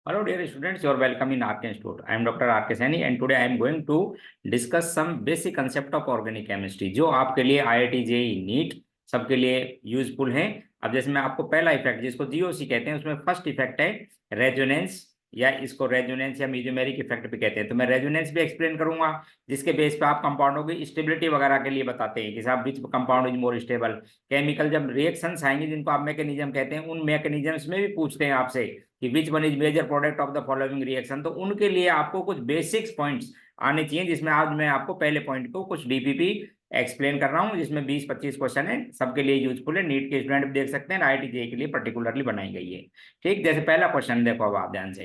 Hello, dear students. You are welcome in RK Institute. I am Dr. RK Saini, and today I am going to discuss some basic concept of organic chemistry, जो आपके लिए IIT JEE NEET सबके लिए useful है। अब जैसे मैं आपको पहला इफेक्ट जिसको जीओसी कहते हैं, उसमें फर्स्ट इफेक्ट है रेजोनेंस, या इसको रेजोनेंस या मेसोमेरिक इफेक्ट भी कहते हैं। तो मैं रेजोनेंस भी एक्सप्लेन करूंगा, जिसके बेस पे आप कंपाउंडों की स्टेबिलिटी वगैरह के लिए बताते हैं कि साहब which compound is more stable. Chemical जब रिएक्शंस आएंगे जिनको आप मैकेनिज्म कहते हैं, उन मैकेनिज्म्स में भी पूछते हैं आपसे कि which one is major product of the following reaction. तो उनके लिए आपको कुछ बेसिक्स पॉइंट्स आने चाहिए, जिसमें आज मैं आपको पहले पॉइंट को कुछ डीपीपी एक्सप्लेन कर रहा हूँ, जिसमें 20-25 क्वेश्चन है, सबके लिए यूजफुल है। नीट के स्टूडेंट भी देख सकते हैं, आईआईटी जेईई के लिए पर्टिकुलरली बनाई गई है। ठीक, जैसे पहला क्वेश्चन देखो अब आप ध्यान से।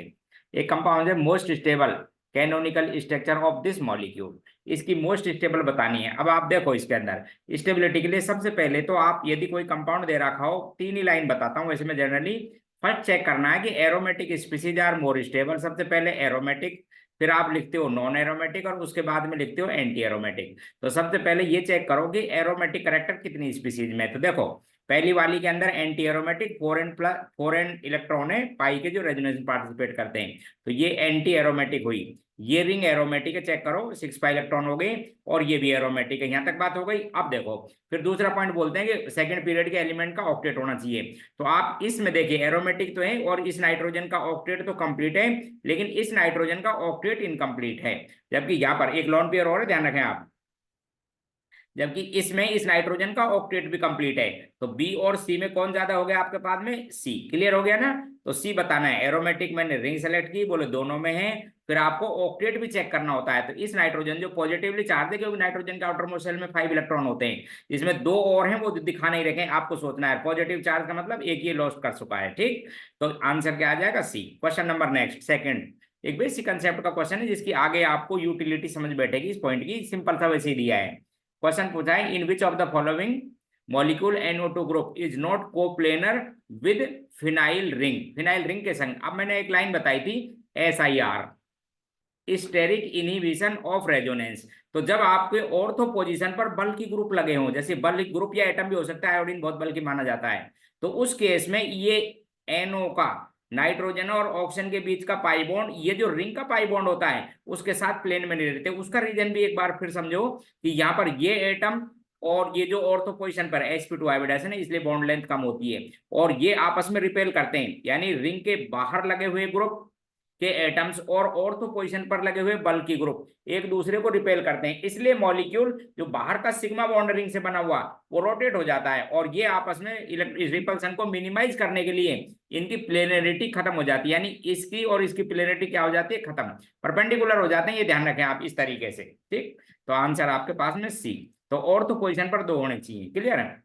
एक कंपाउंड है most stable canonical structure of this molecule, इसकी मोस्ट स्टेबल बतानी है। अब आप देखो इसके अंदर स्टेबिलिटी के लिए सबसे पहले तो आप यदि कोई कंपाउंड दे रखा हो, तीन ही लाइन बताता हूँ वैसे मैं जनरली। फर्स्ट चेक करना है कि aromatic species are more stable. सबसे पहले एरोमेटिक, फिर आप लिखते हो नॉन एरोमेटिक, और उसके बाद में लिखते हो एंटी एरोमेटिक। तो सबसे पहले ये चेक करो कि एरोमेटिक करेक्टर कितनी स्पीसीज में। तो देखो पहली वाली के अंदर एंटी एरोमेटिक 4n इलेक्ट्रॉन है पाई के, जो रेजोनेंस में पार्टिसिपेट करते हैं, तो ये एंटी एरोमेटिक हुई। ये रिंग एरोमेटिक है, चेक करो 6 पाई इलेक्ट्रॉन हो गए, और ये भी एरोमेटिक है। यहां तक बात हो गई। अब देखो फिर दूसरा पॉइंट बोलते हैं कि सेकंड पीरियड के एलिमेंट का ऑक्टेट होना चाहिए। तो आप इसमें देखिए एरोमेटिक तो है, और इस नाइट्रोजन का ऑक्टेट तो कंप्लीट है, लेकिन इस नाइट्रोजन का ऑक्टेट इनकम्प्लीट है। जबकि यहाँ पर एक लॉन पेयर और है, ध्यान रखें आप। जबकि इसमें इस नाइट्रोजन का ऑक्टेट भी कंप्लीट है। तो बी और सी में कौन ज्यादा हो गया आपके पास में? सी। क्लियर हो गया ना? तो सी बताना है। एरोमेटिक मैंने रिंग सेलेक्ट की, बोले दोनों में है। फिर आपको ऑक्टेट भी चेक करना होता है। तो इस नाइट्रोजन जो पॉजिटिवली चार्ज है, क्योंकि नाइट्रोजन के आउटर मोस्ट शेल में 5 इलेक्ट्रॉन होते हैं, इसमें दो और हैं वो दिखा नहीं रखे, आपको सोचना है। पॉजिटिव चार्ज का मतलब एक ये लॉस्ट कर चुका है। ठीक, तो आंसर क्या आ जाएगा? सी। क्वेश्चन नंबर नेक्स्ट सेकंड, एक बेसिक कंसेप्ट का क्वेश्चन है, जिसकी आगे आपको यूटिलिटी समझ बैठेगी इस पॉइंट की। सिंपल सा वैसे ही दिया है। क्वेश्चन पूछा है, in which of the following molecule NO2 group is not coplanar with phenyl ring. Phenyl ring के संग, अब मैंने एक लाइन बताई थी SIR, steric inhibition of resonance. तो जब आपके ऑर्थो पोजीशन पर बल्कि ग्रुप लगे हों, जैसे बल्कि ग्रुप या एटम भी हो सकता है, आयोडीन बहुत बल्कि माना जाता है, तो उस केस में ये NO का नाइट्रोजन और ऑक्सीजन के बीच का पाई बॉन्ड, ये जो रिंग का पाई बॉन्ड होता है, उसके साथ प्लेन में नहीं रहते। उसका रीजन भी एक बार फिर समझो कि यहाँ पर ये एटम और ये जो ऑर्थो पोजीशन पर sp2 हाइब्रिडाइजेशन है, इसलिए बॉन्ड लेंथ कम होती है, और ये आपस में रिपेल करते हैं। यानी रिंग के बाहर लगे हुए ग्रुप के एटम्स और ऑर्थो पोजीशन पर लगे हुए बल्कि ग्रुप एक दूसरे को रिपेल करते हैं। इसलिए मॉलिक्यूल जो बाहर का सिग्मा बॉन्ड रिंग से बना हुआ, वो रोटेट हो जाता है, और ये आपस में इस रिपल्सन को मिनिमाइज करने के लिए इनकी प्लेनरिटी खत्म हो जाती है। यानी इसकी और इसकी प्लेनरिटी क्या हो जाती है? खत्म, परपेंडिकुलर हो जाते हैं। ये ध्यान रखें आप इस तरीके से। ठीक, तो आंसर आपके पास में सी। तो ऑर्थो पोजीशन पर दो होने चाहिए। क्लियर है?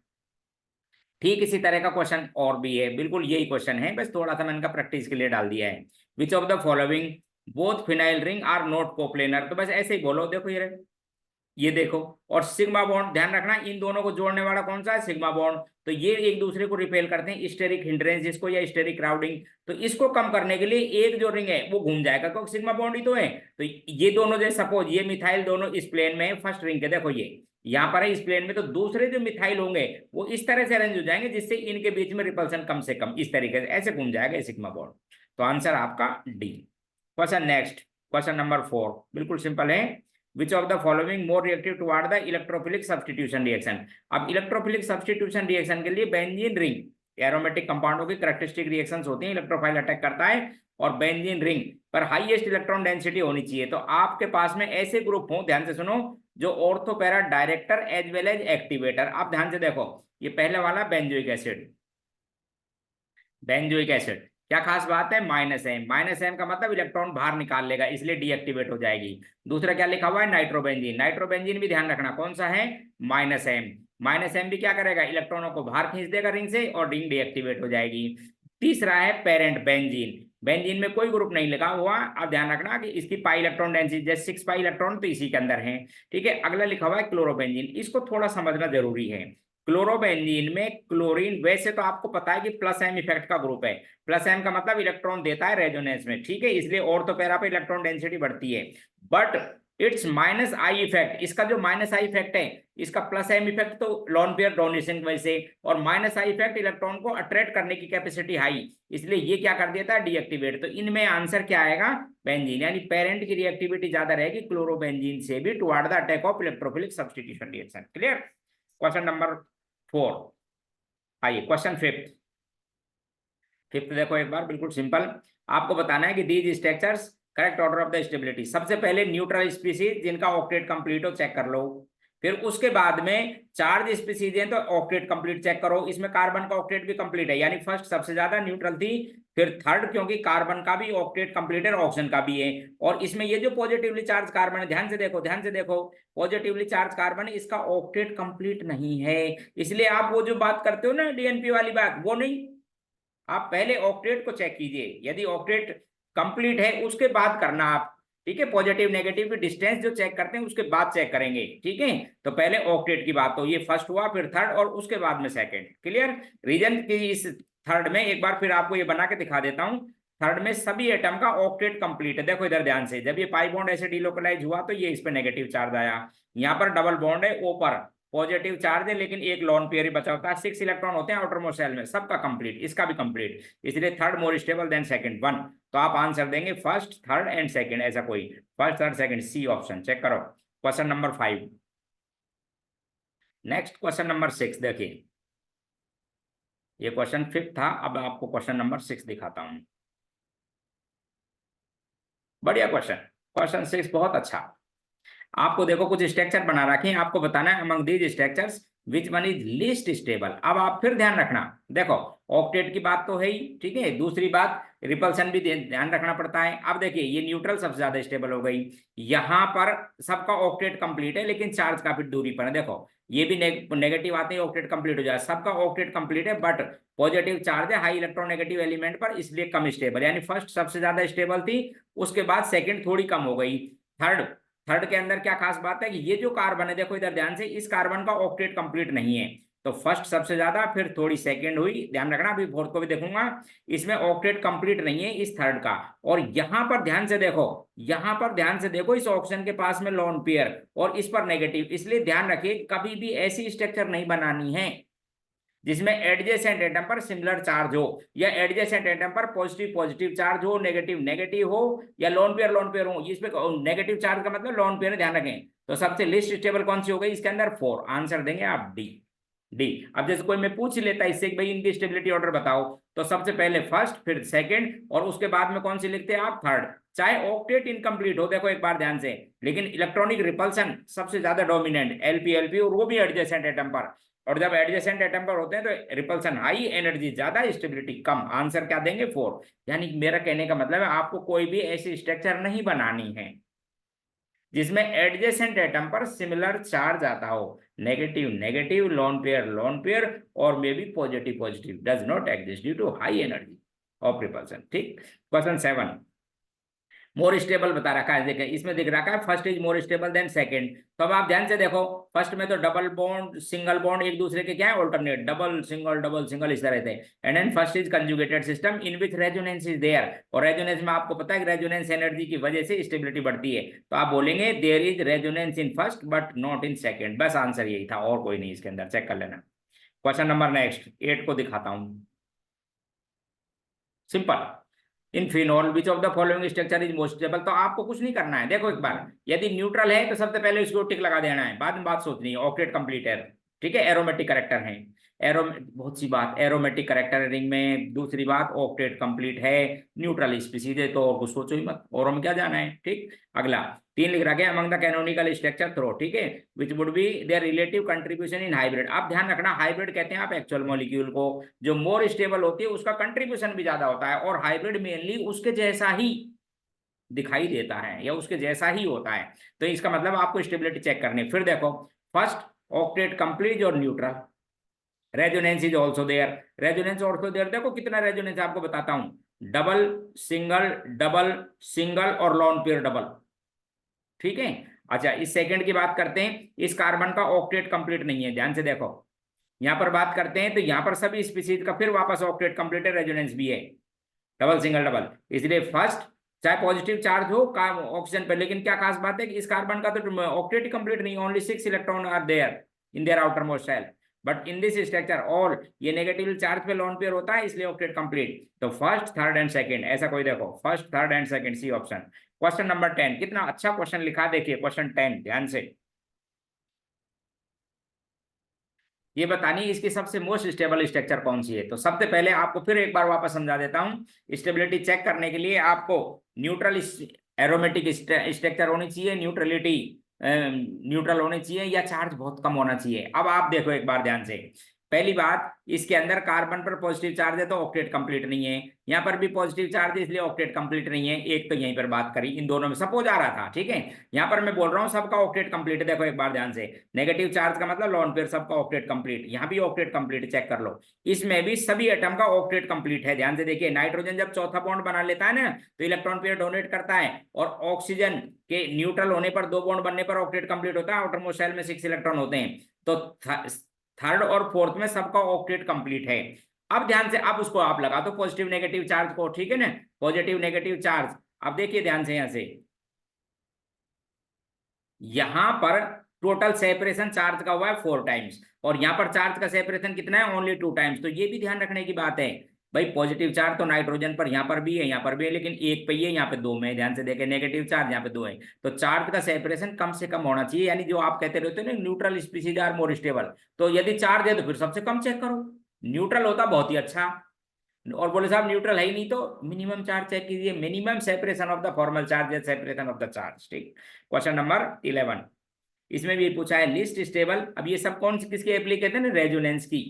ठीक इसी तरह का क्वेश्चन और भी है, बिल्कुल यही क्वेश्चन है, बस थोड़ा सा मैंने इनका प्रैक्टिस के लिए डाल दिया है। Which of the following both phenyl ring are not coplanar. तो बस ऐसे ही बोलो। देखो ये देखो, और सिग्मा बॉन्ड ध्यान रखना, इन दोनों को जोड़ने वाला कौन सा है? Sigma bond. तो ये एक दूसरे को रिपेल करते हैं, स्टेरिक हिंड्रेंस जिसको, या स्टेरिक क्राउडिंग। तो इसको कम करने के लिए एक जो रिंग है वो घूम जाएगा, क्योंकि सिग्मा बॉन्ड ही तो है। तो ये दोनों, जैसे सपोज ये मिथाइल दोनों इस प्लेन में है, फर्स्ट रिंग के, देखो ये यहाँ पर है इस प्लेन में, तो दूसरे जो मिथाइल होंगे वो इस तरह से अरेंज हो जाएंगे जिससे इनके बीच में रिपल्सन कम से कम, इस तरीके से ऐसे घूम जाएगा ये सिग्मा बॉन्ड। तो आंसर आपका D. Question next, question number 4, बिल्कुल सिंपल है। Which of the following more reactive toward the electrophilic substitution reaction. अब इलेक्ट्रोफिलिक सब्स्टिट्यूशन रिएक्शन के लिए बेंजीन रिंग एरोमेटिक कंपाउंडों की कैरेक्टरिस्टिक रिएक्शंस होती हैं, इलेक्ट्रोफाइल अटैक करता है, और बेंजीन रिंग पर हाईएस्ट इलेक्ट्रॉन डेंसिटी होनी चाहिए। तो आपके पास में ऐसे ग्रुप हो, ध्यान से सुनो, जो ortho para director as well as activator. आप ध्यान से देखो, ये पहले वाला बेंजोइक एसिड, बेंजोइक एसिड क्या खास बात है? -M। -M का मतलब इलेक्ट्रॉन बाहर निकाल लेगा, इसलिए डीएक्टिवेट हो जाएगी। दूसरा क्या लिखा हुआ है? नाइट्रोबेंजीन। नाइट्रोबेंजीन भी ध्यान रखना कौन सा है? -M। -M भी क्या करेगा? इलेक्ट्रॉनों को बाहर खींच देगा रिंग से, और रिंग डीएक्टिवेट हो जाएगी। तीसरा है पेरेंट बेंजीन। बेंजीन में कोई ग्रुप नहीं लगा हुआ। अब ध्यान रखना कि इसकी पाई इलेक्ट्रॉन डेंसिटी जैसे 6 पाई इलेक्ट्रॉन तो इसी के अंदर है। ठीक है, अगला लिखा हुआ है क्लोरोबेंजीन। इसको थोड़ा समझना जरूरी है। क्लोरोबेंजीन में क्लोरीन, वैसे तो आपको पता है कि +M इफेक्ट का ग्रुप है। +M का मतलब इलेक्ट्रॉन देता है रेजोनेंस में, ठीक है, इसलिए ऑर्थो पैरा पे इलेक्ट्रॉन डेंसिटी बढ़ती है। बट इट्स -I इफेक्ट, इसका जो -I इफेक्ट है, इसका प्लस एम इफेक्ट तो लोन पेयर डोनेशन की वजह से, और माइनस आई इफेक्ट इलेक्ट्रॉन को अट्रैक्ट करने की कैपेसिटी हाई, इसलिए ये क्या कर देता है, डीएक्टिवेट। तो इनमें आंसर क्या आएगा, बेंजीन, यानी पेरेंट की रिएक्टिविटी ज्यादा रहेगी क्लोरोबेंजीन से भी toward the attack of electrophilic substitution reaction. Clear. Question number 4। आइए क्वेश्चन फिफ्थ। फिफ्थ देखो एक बार, बिल्कुल सिंपल। आपको बताना है कि these structures correct order of the stability. सबसे पहले न्यूट्रल स्पीसीज जिनका ऑक्टेट कंप्लीट हो चेक कर लो, फिर उसके बाद में चार्ज स्पीसीज हैं तो ऑक्टेट कंप्लीट चेक करो। इसमें कार्बन का ऑक्टेट भी कंप्लीट है, यानी फर्स्ट सबसे ज्यादा न्यूट्रल थी, फिर थर्ड क्योंकि कार्बन का भी ऑक्टेट कंप्लीट है, ऑक्सीजन का भी है। और इसमें ये जो पॉजिटिवली चार्ज कार्बन है, ध्यान से देखो, ध्यान से देखो, पॉजिटिवली चार्ज कार्बन है, इसका ऑक्टेट कंप्लीट नहीं है। इसलिए आप वो जो बात करते हो ना डीएनपी वाली बात, वो नहीं, आप पहले ऑक्टेट को चेक कीजिए, यदि ऑक्टेट कंप्लीट है उसके बाद करना आप, ठीक है। पॉजिटिव नेगेटिव की डिस्टेंस जो चेक करते हैं उसके बाद चेक करेंगे, ठीक है। तो पहले ऑक्टेट की बात, तो ये फर्स्ट हुआ, फिर थर्ड, और उसके बाद में सेकंड। क्लियर। रीजन की इस थर्ड में एक बार फिर आपको ये बना के दिखा देता हूं। थर्ड में सभी एटम का ऑक्टेट कंप्लीट है। देखो इधर ध्यान से, जब ये पाई बॉन्ड ऐसे डिलोकलाइज हुआ तो ये इस पे नेगेटिव चार्ज आया, यहाँ पर डबल बॉन्ड है, ऊपर पॉजिटिव चार्ज है, लेकिन एक लॉन पेयर ही बचा होता है, 6 इलेक्ट्रॉन होते हैं आउटर मोस्ट शेल में, सबका कंप्लीट, इसका भी कंप्लीट, इसलिए थर्ड मोर स्टेबल देन सेकंड 1। तो आप आंसर देंगे फर्स्ट थर्ड एंड सेकंड, ऐसा कोई first third second, C option check करो। Question number 5। Next question number 6 देखिए, ये क्वेश्चन 5 था, अब आपको क्वेश्चन नंबर 6 दिखाता हूं। बढ़िया क्वेश्चन, क्वेश्चन 6 बहुत अच्छा। आपको देखो कुछ स्ट्रक्चर बना रखे हैं, आपको बताना है among these structures which one is least stable. अब आप फिर ध्यान रखना, देखो ऑक्टेट की बात तो है ही, ठीक है, दूसरी बात रिपल्सन भी ध्यान रखना पड़ता है। अब देखिए ये न्यूट्रल सबसे ज्यादा स्टेबल हो गई, यहाँ पर सबका ऑक्टेट कंप्लीट है लेकिन चार्ज काफी दूरी पर है। देखो ये भी नेगेटिव आते हैं, ऑक्टेट कंप्लीट हो जाए, सबका ऑक्टेट कंप्लीट है बट पॉजिटिव चार्ज है हाई इलेक्ट्रोनेगेटिव एलिमेंट पर, इसलिए कम स्टेबल, यानी फर्स्ट सबसे ज्यादा स्टेबल थी, उसके बाद सेकंड थोड़ी कम हो गई, थर्ड। थर्ड के अंदर क्या खास बात है कि ये जो कार्बन है, देखो इधर ध्यान से, इस कार्बन का ऑक्टेट कंप्लीट नहीं है, तो फर्स्ट सबसे ज्यादा, फिर थोड़ी सेकंड हुई, ध्यान रखना, अभी फोर्थ को भी देखूंगा, इसमें ऑक्टेट कंप्लीट नहीं है इस थर्ड का। और यहां पर ध्यान से देखो, यहां पर ध्यान से देखो, इस ऑक्सीजन के पास में लोन पेयर और इस पर नेगेटिव, इसलिए ध्यान रखिए कभी भी ऐसी स्ट्रक्चर नहीं बनानी है जिसमें एडजेसेंट एटम पर सिमिलर चार्ज हो, या एडजेसेंट एटम पर पॉजिटिव पॉजिटिव चार्ज हो, नेगेटिव नेगेटिव हो, या लोन पेयर हो। इसमें नेगेटिव चार्ज का मतलब लोन पेयर, ध्यान रखें। तो सबसे लिस्ट स्टेबल कौन सी हो गई इसके अंदर, 4। आंसर देंगे आप डी, डी। अब जैसे कोई मैं पूछ लेता है इससे कि भाई इनकी स्टेबिलिटी ऑर्डर बताओ, तो सबसे पहले फर्स्ट, फिर सेकंड, और उसके बाद में कौन सी लिखते हैं आप, थर्ड। चाहे ऑक्टेट इनकम्प्लीट हो, देखो एक बार ध्यान से, लेकिन इलेक्ट्रॉनिक रिपल्सन सबसे ज्यादा डोमिनेंट, एलपी एलपी, और वो भी एडजेसेंट एटम पर। और जब एडजेसेंट एटम पर होते हैं तो रिपल्सन हाई, एनर्जी ज्यादा, स्टेबिलिटी कम। आंसर क्या देंगे, 4। यानी मेरा कहने का मतलब है आपको कोई भी ऐसी स्ट्रक्चर नहीं बनानी है जिसमें एडजेसेंट एटम पर सिमिलर चार्ज आता हो, नेगेटिव नेगेटिव, लोन पेयर, और may be positive positive, does not exist due to high energy of repulsion. ठीक। क्वेश्चन 7, मोर स्टेबल बता रखा है, देखें इसमें दिख रखा है first is more stable than second. तो अब आप ध्यान से देखो, फर्स्ट में तो डबल बॉन्ड सिंगल बॉन्ड एक दूसरे के क्या है, ऑल्टरनेट, डबल सिंगल इस तरह थे। And then first is conjugated system in which resonance is there, और रेजोनेंस में आपको पता है कि रेजोनेंस एनर्जी की वजह से स्टेबिलिटी बढ़ती है, तो आप बोलेंगे there is resonance in first but not in second. बस आंसर यही था, और कोई नहीं इसके अंदर, चेक कर लेना। क्वेश्चन नंबर नेक्स्ट 8 को दिखाता हूं, simple. In phenol which of the following structure is most stable. तो आपको कुछ नहीं करना है, देखो एक बार, यदि न्यूट्रल है तो सबसे पहले उसको टिक लगा देना है, बाद में बात सोचनी है, ऑक्टेट कंप्लीट है, ठीक है, एरोमेटिक करेक्टर है, एरो, बहुत सी बात, एरोमेटिक करेक्टर रिंग में, दूसरी बात ऑक्टेट कंप्लीट है, न्यूट्रल स्पीसीज है, तो और कुछ सोचो ही मत, और हम क्या जाना है। ठीक। अगला 3 लिख रखा है among the canonical structure three, ठीक है, which would be their relative contribution in hybrid. आप ध्यान रखना, हाइब्रिड कहते हैं आप एक्चुअल मॉलिक्यूल को, जो मोर स्टेबल होती है उसका कंट्रीब्यूशन भी ज्यादा होता है, और हाइब्रिड मेनली उसके जैसा ही दिखाई देता है या उसके जैसा ही होता है। तो इसका मतलब आपको स्टेबिलिटी चेक करनी है। फिर देखो फर्स्ट ऑक्टेट कंप्लीट और neutral, resonance is also there, resonance also there, देखो कितना रेजोनेंस आपको बताता हूं, डबल डबल सिंगल और लॉन पेयर डबल, ठीक है। अच्छा इस सेकंड की बात करते हैं, इस कार्बन का ऑक्टेट कंप्लीट नहीं है, ध्यान से देखो, यहां पर बात करते हैं तो यहां पर सभी स्पीसीज का फिर वापस ऑक्टेट कंप्लीट है, रेजोनेंस भी है, डबल सिंगल डबल, इसलिए फर्स्ट चाहे पॉजिटिव चार्ज हो ऑक्सीजन पर, लेकिन क्या खास बात है कि इस कार्बन का तो ऑक्टेट कंप्लीट नहीं, only 6 electron are there, in their outermost shell, but in this structure all ये नेगेटिव चार्ज पे लोन पेयर होता है, इसलिए ऑक्टेट कंप्लीट। तो फर्स्ट थर्ड एंड सेकंड ऐसा कोई देखो, first third and second, C option. Question number 10, कितना अच्छा क्वेश्चन लिखा, देखिए क्वेश्चन 10 ध्यान से। ये बतानी इसकी सबसे मोस्ट स्टेबल स्ट्रक्चर कौन सी है। तो सबसे पहले आपको फिर एक बार वापस समझा देता हूं, स्टेबिलिटी चेक करने के लिए आपको न्यूट्रल एरोमेटिक स्ट्रक्चर होनी चाहिए, न्यूट्रलिटी न्यूट्रल होनी चाहिए, या चार्ज बहुत कम होना चाहिए। अब आप देखो एक बार ध्यान से, पहली बात, इसके अंदर कार्बन पर पॉजिटिव चार्ज है तो ऑक्टेट कंप्लीट नहीं है, यहाँ पर भी पॉजिटिव चार्ज है इसलिए ऑक्टेट कंप्लीट नहीं है। एक तो यहीं पर बात करी, इन दोनों में सपोज आ रहा था, ठीक है। यहाँ पर मैं बोल रहा हूँ सबका ऑक्टेट कंप्लीट है, देखो एक बार ध्यान से, नेगेटिव चार्ज का मतलब लॉन पेयर सबका ऑक्टेट कंप्लीट, यहाँ भी ऑक्टेट कंप्लीट, चेक कर लो। इसमें भी सभी एटम का ऑक्टेट कंप्लीट है, ध्यान से देखिए। नाइट्रोजन जब चौथा बॉन्ड बना लेता है ना तो इलेक्ट्रॉन पेयर डोनेट करता है, और ऑक्सीजन के न्यूट्रल होने पर, दो बॉन्ड बनने पर ऑक्टेट कंप्लीट होता है, आउटरमोस्ट शेल में 6 इलेक्ट्रॉन होते हैं। तो थर्ड और फोर्थ में सबका ऑक्टेट कंप्लीट है। अब ध्यान से, अब उसको आप लगा दो पॉजिटिव नेगेटिव चार्ज को, ठीक है ना, पॉजिटिव नेगेटिव चार्ज। अब देखिए ध्यान से, यहां से यहां पर टोटल सेपरेशन चार्ज का हुआ है 4 टाइम्स, और यहां पर चार्ज का सेपरेशन कितना है, ओनली 2 टाइम्स। तो ये भी ध्यान रखने की बात है भाई, पॉजिटिव चार्ज तो नाइट्रोजन पर यहाँ पर भी है, यहाँ पर भी है, लेकिन एक पे ही है, यहाँ पे 2 में है। ध्यान से देखें, नेगेटिव चार्ज यहाँ पे 2 है, तो चार्ज का सेपरेशन कम से कम होना चाहिए। यानी जो आप कहते रहते हो ना, neutral species are more stable, तो यदि चार्ज है तो फिर सबसे कम चेक करो, न्यूट्रल होता बहुत ही अच्छा। और बोले साहब न्यूट्रल है ही नहीं तो मिनिमम चार्ज चेक कीजिए, minimum separation of the formal charge या सेपरेशन ऑफ द चार्ज, ठीक। क्वेश्चन नंबर 11, इसमें भी पूछा है लिस्ट स्टेबल। अब ये सब कौन सी किसकी एप्लीकेशन है, रेजोनेंस की,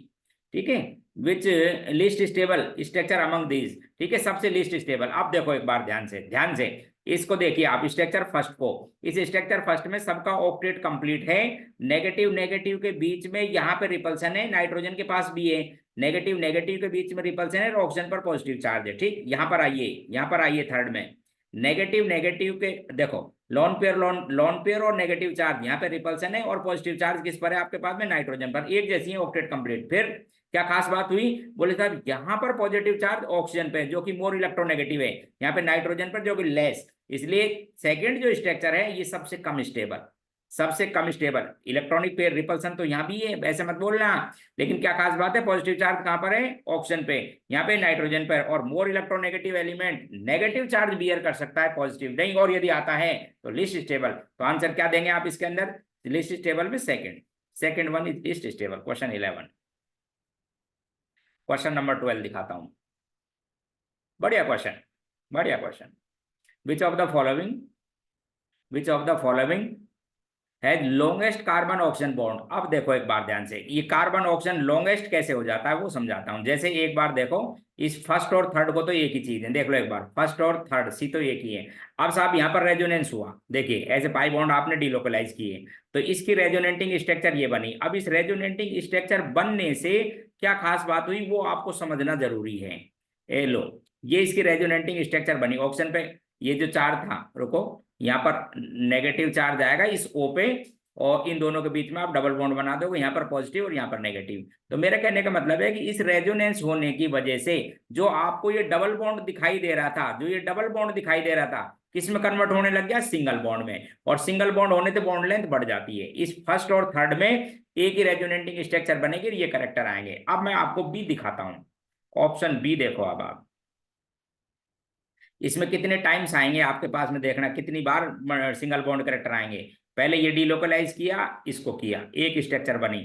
ठीक है। विच list stable structure among these, ठीक है, सबसे लिस्ट स्टेबल। अब देखो एक बार ध्यान से, ध्यान से इसको देखिए आप, स्ट्रक्चर फर्स्ट को, इस स्ट्रक्चर फर्स्ट में सबका ऑक्टेट कंप्लीट है, नेगेटिव नेगेटिव के बीच में यहाँ पे रिपल्सन है, नाइट्रोजन के पास भी है, नेगेटिव नेगेटिव के बीच में रिपल्सन है, और ऑक्सीजन पर पॉजिटिव चार्ज है, ठीक। यहाँ पर आइए, यहाँ पर आइए, थर्ड में नेगेटिव नेगेटिव के देखो, लॉन पेयर लॉन पेयर और नेगेटिव चार्ज, यहाँ पे रिपल्सन है, और पॉजिटिव चार्ज किस पर है आपके पास में, नाइट्रोजन पर, एक जैसी है, ऑक्टेट कंप्लीट। फिर क्या खास बात हुई, बोले साहब यहाँ पर पॉजिटिव चार्ज ऑक्सीजन पे जो कि मोर इलेक्ट्रोनेगेटिव है, यहाँ पे नाइट्रोजन पर जो कि लेस, इसलिए सेकंड जो स्ट्रक्चर है ये सबसे कम स्टेबल, सबसे कम स्टेबल। इलेक्ट्रॉनिक पेयर रिपल्सन तो यहाँ भी है, वैसे मत बोलना, लेकिन क्या खास बात है, पॉजिटिव चार्ज कहाँ पर है, ऑक्सीजन पे, यहाँ पे नाइट्रोजन पर, और more electronegative element negative charge bear कर सकता है, पॉजिटिव नहीं, और यदि आता है तो लिस्ट स्टेबल। तो आंसर क्या देंगे आप इसके अंदर, लिस्ट स्टेबल में second, second one is list stable. Question 11, question number 12 दिखाता हूं, बढ़िया क्वेश्चन, बढ़िया question. Which of the following, which of the following has longest carbon oxygen bond. अब देखो एक बार ध्यान से, ये कार्बन ऑक्सीजन लॉन्गेस्ट कैसे हो जाता है वो समझाता हूं। जैसे एक बार देखो, इस फर्स्ट और थर्ड को तो एक ही चीज है, देख लो एक बार, फर्स्ट और थर्ड सी तो एक ही है। अब साहब यहाँ पर रेजोनेंस हुआ, देखिए ऐसे पाई बॉन्ड आपने डिलोकलाइज किए, तो इसकी रेजोनेटिंग स्ट्रक्चर ये बनी। अब इस रेजोनेटिंग स्ट्रक्चर बनने से क्या खास बात हुई वो आपको समझना जरूरी है। ए लो, ये इसकी रेजोनेटिंग स्ट्रक्चर बनी, ऑक्सीजन पे ये जो चार्ज था, रुको, यहाँ पर नेगेटिव चार्ज आएगा इस O पे, और इन दोनों के बीच में आप डबल बॉन्ड बना दोगे, यहाँ पर पॉजिटिव और यहाँ पर नेगेटिव। तो मेरा कहने का मतलब है कि इस रेजोनेंस होने की वजह से जो आपको ये डबल बॉन्ड दिखाई दे रहा था, जो ये डबल बॉन्ड दिखाई दे रहा था, किस में कन्वर्ट होने लग गया, सिंगल बॉन्ड में। और सिंगल बॉन्ड होने से बॉन्ड लेंथ बढ़ जाती है। इस फर्स्ट और थर्ड में एक ही रेजोनेटिंग स्ट्रक्चर बनेगी, ये करेक्टर आएंगे। अब मैं आपको बी दिखाता हूं, ऑप्शन बी देखो। अब आप इसमें कितने टाइम्स आएंगे आपके पास में, देखना कितनी बार सिंगल बॉन्ड करेक्टर आएंगे। पहले ये डीलोकलाइज किया, इसको किया, एक स्ट्रक्चर बनी,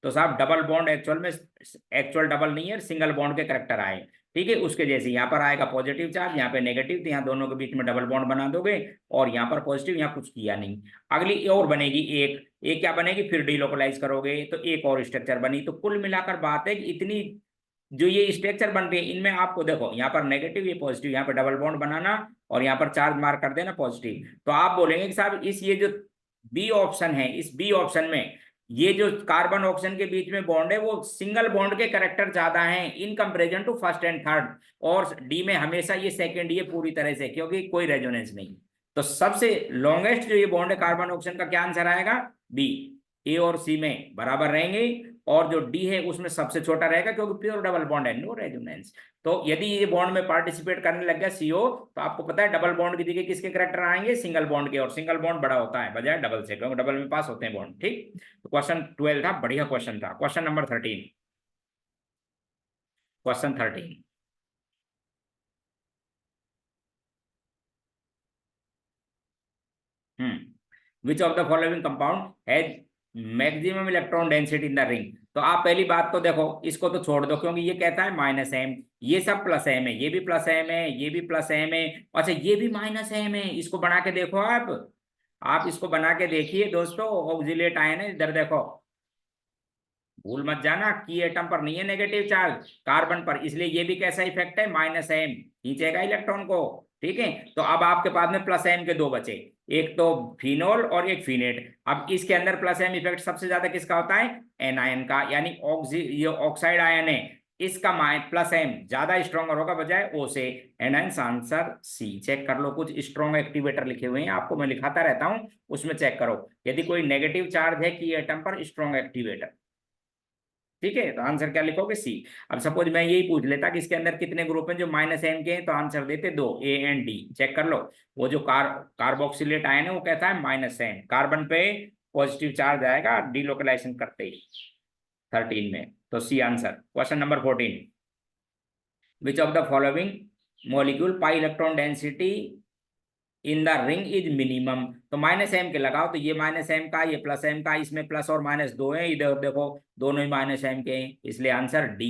तो साहब डबल बॉन्ड एक्चुअल में, एक्चुअल डबल नहीं है, सिंगल बॉन्ड के करेक्टर आए, ठीक है। उसके जैसे यहाँ पर आएगा पॉजिटिव चार्ज, यहाँ पे नेगेटिव, तो यहाँ दोनों के बीच में डबल बॉन्ड बना दोगे, और यहाँ पर पॉजिटिव, यहाँ कुछ किया नहीं। अगली और बनेगी एक क्या बनेगी, फिर डीलोकलाइज करोगे तो एक और स्ट्रक्चर बनी। तो कुल मिलाकर बात है कि इतनी जो ये स्ट्रक्चर बन रही है, इनमें आपको देखो यहाँ पर नेगेटिव, ये पॉजिटिव, यहाँ पर डबल बॉन्ड बनाना, और यहाँ पर चार्ज मार्क कर देना पॉजिटिव। तो आप बोलेंगे कि साहब इस ये जो बी ऑप्शन है, इस बी ऑप्शन में ये जो कार्बन ऑक्सीजन के बीच में बॉन्ड है वो सिंगल बॉन्ड के करेक्टर ज्यादा हैं in comparison to first and third, और डी में हमेशा ये सेकेंड, ये पूरी तरह से, क्योंकि कोई रेजोनेंस नहीं। तो सबसे लॉन्गेस्ट जो ये बॉन्ड है कार्बन ऑक्सीजन का, क्या आंसर आएगा, बी। ए और सी में बराबर रहेंगे, और जो डी है उसमें सबसे छोटा रहेगा क्योंकि प्योर डबल बॉन्ड है, नो रेजोनेंस। तो यदि ये बॉन्ड में पार्टिसिपेट करने लग गया CO, तो आपको पता है डबल बॉन्ड की जगह किसके करेक्टर आएंगे, सिंगल बॉन्ड के, और सिंगल बॉन्ड बड़ा होता है बजाय डबल से, क्योंकि डबल में पास होते हैं बॉन्ड। ठीक, तो क्वेश्चन 12 था, बढ़िया क्वेश्चन था। Question number 13, question 13, which of the following compound has maximum electron density in the ring. तो आप पहली बात तो देखो, इसको तो छोड़ दो क्योंकि ये कहता है -m, ये सब +m है, ये भी +m है, ये भी +m है, अच्छा ये भी -m है। इसको बना के देखो आप इसको बना के देखिए दोस्तों, ऑक्सिलेट आयन है, इधर देखो, भूल मत जाना कि एटम पर नहीं है नेगेटिव चार्ज, कार्बन पर, इसलिए ये भी कैसा इफेक्ट है, -m, खींचेगा इलेक्ट्रॉन को। ठीक है, तो अब आपके पास में +m के दो बचे, एक तो फिनोल और एक फिनेट। अब इसके अंदर +m इफेक्ट सबसे ज्यादा किसका होता है, एन आयन का, यानी ये ऑक्साइड आयन है, इसका +m ज्यादा स्ट्रॉन्गर होगा बजाय O से। And answer C। चेक कर लो, कुछ स्ट्रॉन्ग एक्टिवेटर लिखे हुए हैं, आपको मैं लिखाता रहता हूं, उसमें चेक करो यदि कोई नेगेटिव चार्ज है कि एटम पर, स्ट्रॉन्ग एक्टिवेटर। ठीक है, तो आंसर क्या लिखोगे, C। अब सपोज मैं यही पूछ लेता कि इसके अंदर कितने ग्रुप हैं जो -m के हैं, तो आंसर देते दो, A एंड D। चेक कर लो, वो जो कार्बोक्सिलेट आयन है वो कहता है -m, कार्बन पे पॉजिटिव चार्ज आएगा डीलोकलाइजेशन करते ही 13 में, तो C answer. Question number 14, which of the following molecule pi electron density in the ring is minimum. तो -m के लगाओ, तो ये -m का, ये +m का, इसमें प्लस और माइनस दो है, इधर देखो दोनों ही -m के हैं, इसलिए आंसर D।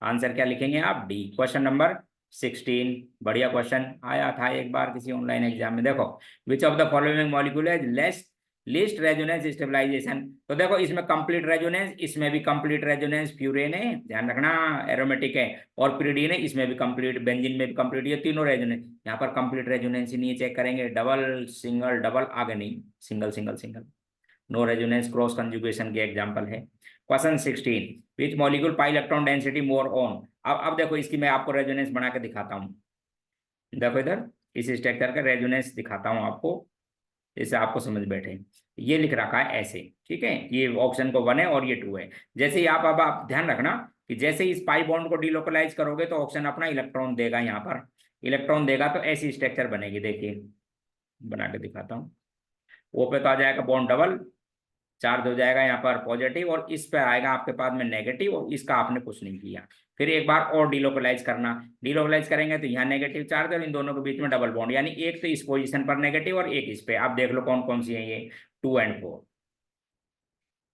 आंसर क्या लिखेंगे आप, D। क्वेश्चन नंबर 16, बढ़िया क्वेश्चन आया था एक बार किसी ऑनलाइन एग्जाम में। देखो, विच ऑफ द फॉलोइंग मॉलिक्यूल है लेस लीस्ट रेजोनेंस स्टेबलाइजेशन। तो देखो इसमें कंप्लीट रेजोनेंस, इसमें भी कंप्लीट रेजोनेंस, फ्यूरेन है, ध्यान रखना एरोमेटिक है, और पिरिडीन है, इसमें भी कंप्लीट, बेंजीन में भी कंप्लीट, ये तीनों रेजोनेंस। यहाँ पर कंप्लीट रेजोनेंस ही नहीं है, चेक करेंगे, डबल सिंगल डबल, आगे नहीं, single single single, no resonance, cross conjugation के एग्जांपल है। Question 16, which molecule pi electron density more on. अब देखो इसकी मैं आपको रेजोनेंस बना के दिखाता हूँ, देखो इधर इस स्ट्रक्चर का रेजोनेंस दिखाता हूँ आपको, जैसे आपको समझ बैठे। ये लिख रखा है ऐसे, ठीक है, ये ऑप्शन को 1 है और ये 2 है। जैसे ही आप, अब आप ध्यान रखना कि जैसे ही इस पाई बॉन्ड को डिलोकलाइज करोगे तो ऑप्शन अपना इलेक्ट्रॉन देगा, यहाँ पर इलेक्ट्रॉन देगा, तो ऐसी स्ट्रक्चर बनेगी। देखिए बना के दिखाता हूँ, वो पे तो आ जाएगा बॉन्ड डबल, चार्ज हो जाएगा यहाँ पर पॉजिटिव, और इस पे आएगा आपके पास में नेगेटिव, और इसका आपने कुछ नहीं किया। फिर एक बार और डिलोकलाइज करना, डिलोकलाइज करेंगे तो यहाँ नेगेटिव चार्ज और इन दोनों के बीच में डबल बॉन्ड, यानी एक तो इस पोजीशन पर नेगेटिव और एक इस पे। आप देख लो कौन कौन सी है ये, 2 और 4।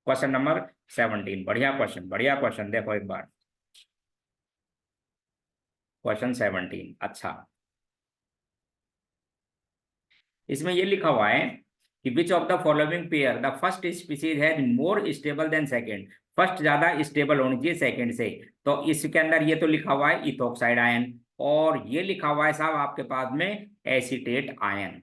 क्वेश्चन नंबर 17, बढ़िया क्वेश्चन, बढ़िया क्वेश्चन, देखो एक बार क्वेश्चन 17। अच्छा, इसमें ये लिखा हुआ है कि विच of the following pair the first species has more stable than second. First ज्यादा स्टेबल होनी चाहिए सेकंड से, तो इसके अंदर ये तो लिखा हुआ है इथोक्साइड आयन, और ये लिखा हुआ है साहब आपके पास में एसीटेट आयन,